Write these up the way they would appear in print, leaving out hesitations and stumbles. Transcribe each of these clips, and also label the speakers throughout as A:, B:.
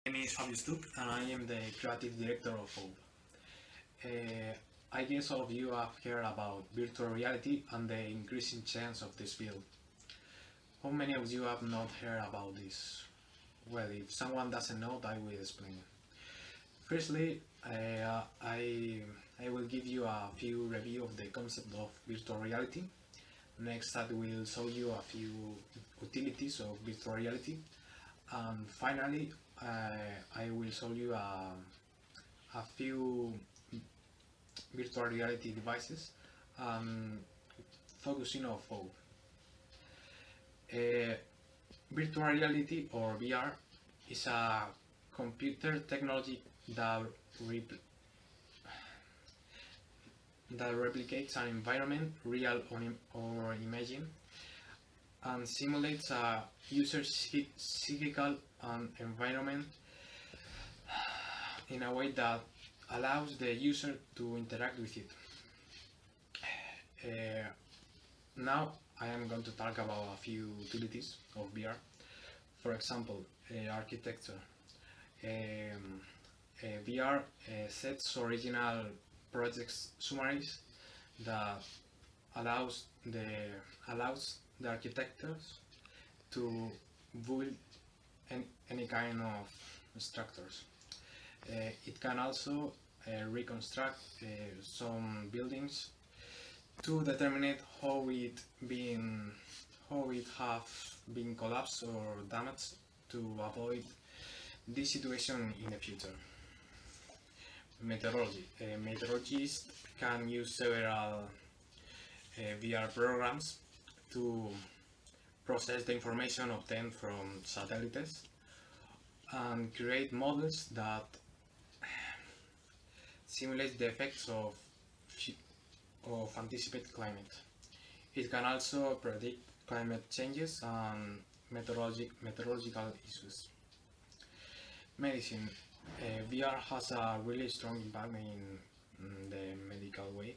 A: My name is Fabio Stuck and I am the creative director of Hope. I guess all of you have heard about virtual reality and the increasing chance of this field. How many of you have not heard about this? Well, if someone doesn't know, I will explain. Firstly, I will give you a few review of the concept of virtual reality. Next, I will show you a few utilities of virtual reality. And finally, I will show you a few virtual reality devices focusing on both. Uh, Virtual reality or VR is a computer technology that, repl- that replicates an environment, real or imagined, and simulates a user's physical environment in a way that allows the user to interact with it. Uh, Now I am going to talk about a few utilities of VR. For example, architecture. Um, VR sets original projects summaries that allows the allows the architects to build any kind of structures. It can also reconstruct some buildings to determine been how it have been collapsed or damaged to avoid this situation in the future. Meteorology. Meteorologists can use several VR programs to process the information obtained from satellites and create models that simulate the effects of anticipated climate. It can also predict climate changes and meteorological issues. Medicine. VR has a really strong impact in the medical way.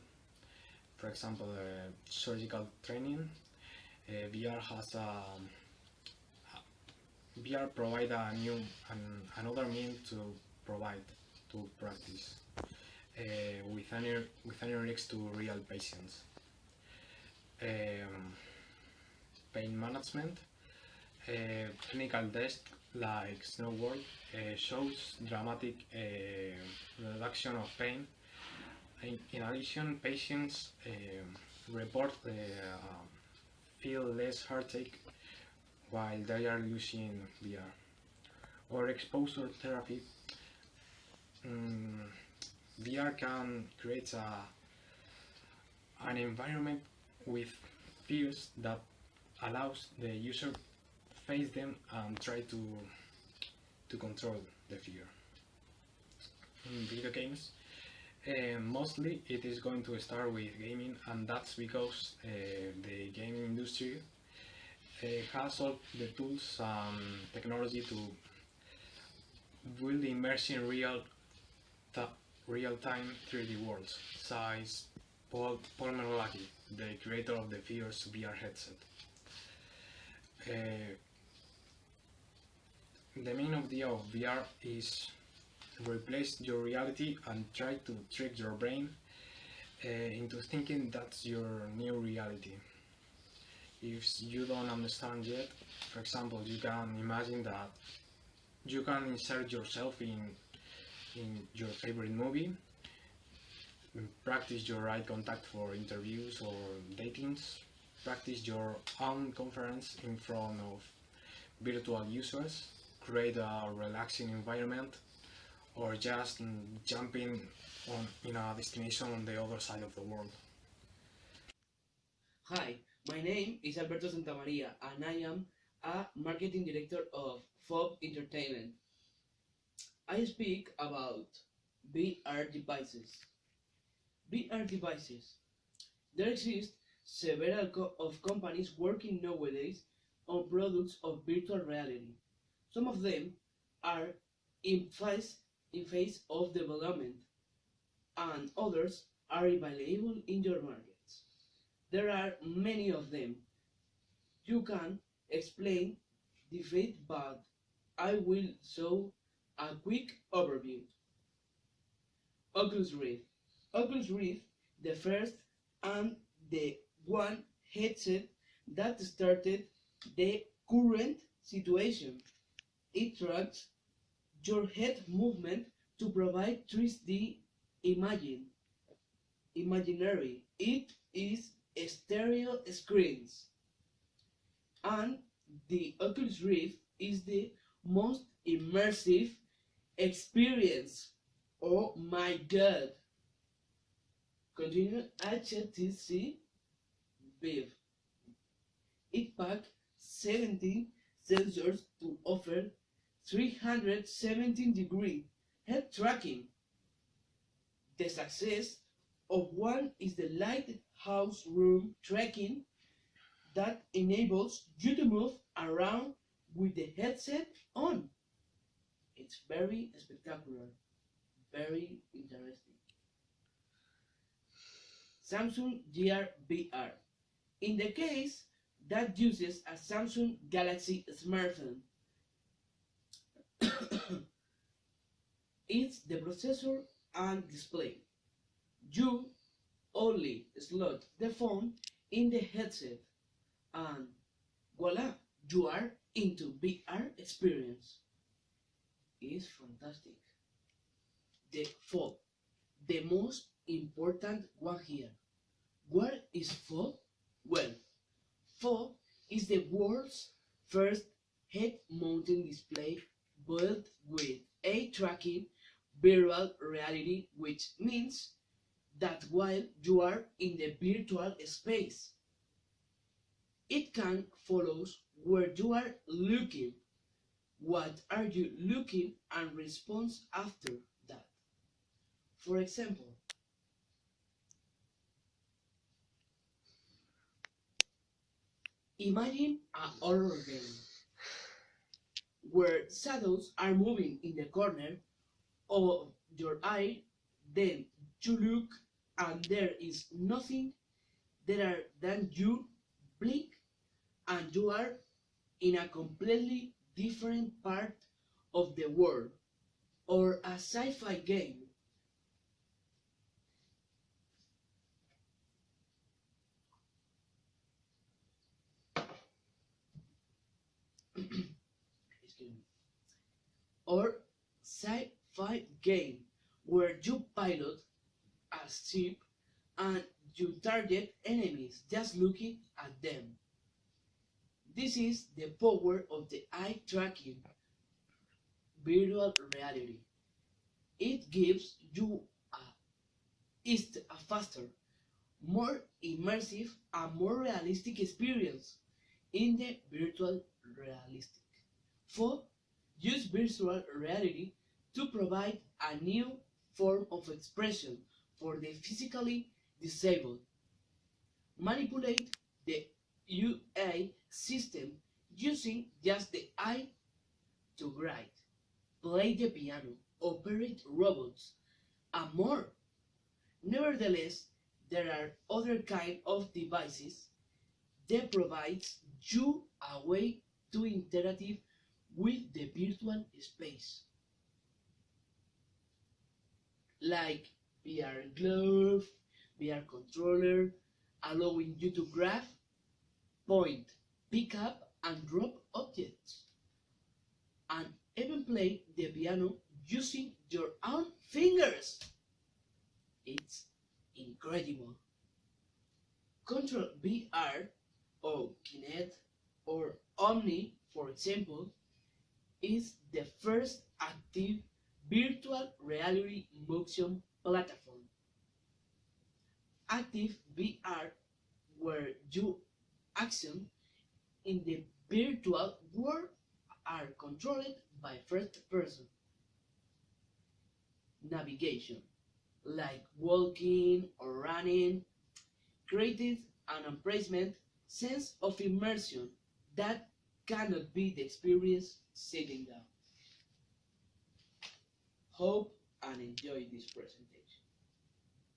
A: For example, surgical training. VR has VR provide another means to provide to practice with any risks to real patients. Um, Pain management. Clinical test like Snowball shows dramatic reduction of pain. In addition, patients report feel less heartache while they are using VR. Or exposure therapy. Mm, VR can create an environment with fears that allows the user face them and try to control the fear. In video games, mostly it is going to start with gaming, and that's because the gaming industry has all the tools and technology to build immersive real-time 3D worlds, says Paul Menolaki, the creator of the Fears VR headset. Uh, the main idea of VR is replace your reality and try to trick your brain into thinking that's your new reality. If you don't understand yet, for example, you can imagine that you can insert yourself in your favorite movie, practice your eye contact for interviews or datings, practice your own conference in front of virtual users, create a relaxing environment, or just jumping on in a destination on the other side of the world.
B: Hi, my name is Alberto Santamaria and I am a marketing director of FOB Entertainment. I speak about VR devices. VR devices. There exist several of companies working nowadays on products of virtual reality. Some of them are in phase of development and others are available in your markets. There are many of them. You can explain the faith, but I will show A quick overview. Oculus Rift. Oculus Rift, the first and the one headset that started the current situation. It tracks your head movement to provide 3D imaginary. It is stereo screens, and the Oculus Rift is the most immersive experience. Oh my god! Continue HTC Vive. It packs 17 sensors to offer 317-degree head tracking. The success of one is the lighthouse room tracking that enables you to move around with the headset on. It's very spectacular, very interesting. Samsung Gear VR. In the case that uses a Samsung Galaxy smartphone, it's the processor and display. You only slot the phone in the headset and voila, you are into VR experience. It's fantastic. The FOB, the most important one here. What is FOB? Well, FOB is the world's first head-mounted display built with eye tracking virtual reality, which means that while you are in the virtual space, it can follow where you are looking, what are you looking, and responds after that. For example, imagine a horror game where shadows are moving in the corner of your eye, then you look and there is nothing there than you blink and you are in a completely different part of the world. Or a sci-fi game excuse me, or sci-fi game where you pilot a ship and you target enemies just looking at them. This is the power of the eye tracking virtual reality. It gives you a faster, more immersive, and more realistic experience in the virtual realistic. 4. Use virtual reality to provide a new form of expression for the physically disabled. Manipulate the UI system using just the eye to write, play the piano, operate robots, and more. Nevertheless, there are other kinds of devices that provides you a way to interact with the virtual space, like VR glove, VR controller, allowing you to grab, point, pick up, and drop objects, and even play the piano using your own fingers. It's incredible. Control VR or Kinect or Omni, for example, is the first active virtual reality motion platform. Active VR, where your action in the virtual world are controlled by first person. Navigation, like walking or running, created an embracement sense of immersion that cannot be the experience sitting down. Hope and enjoy this presentation.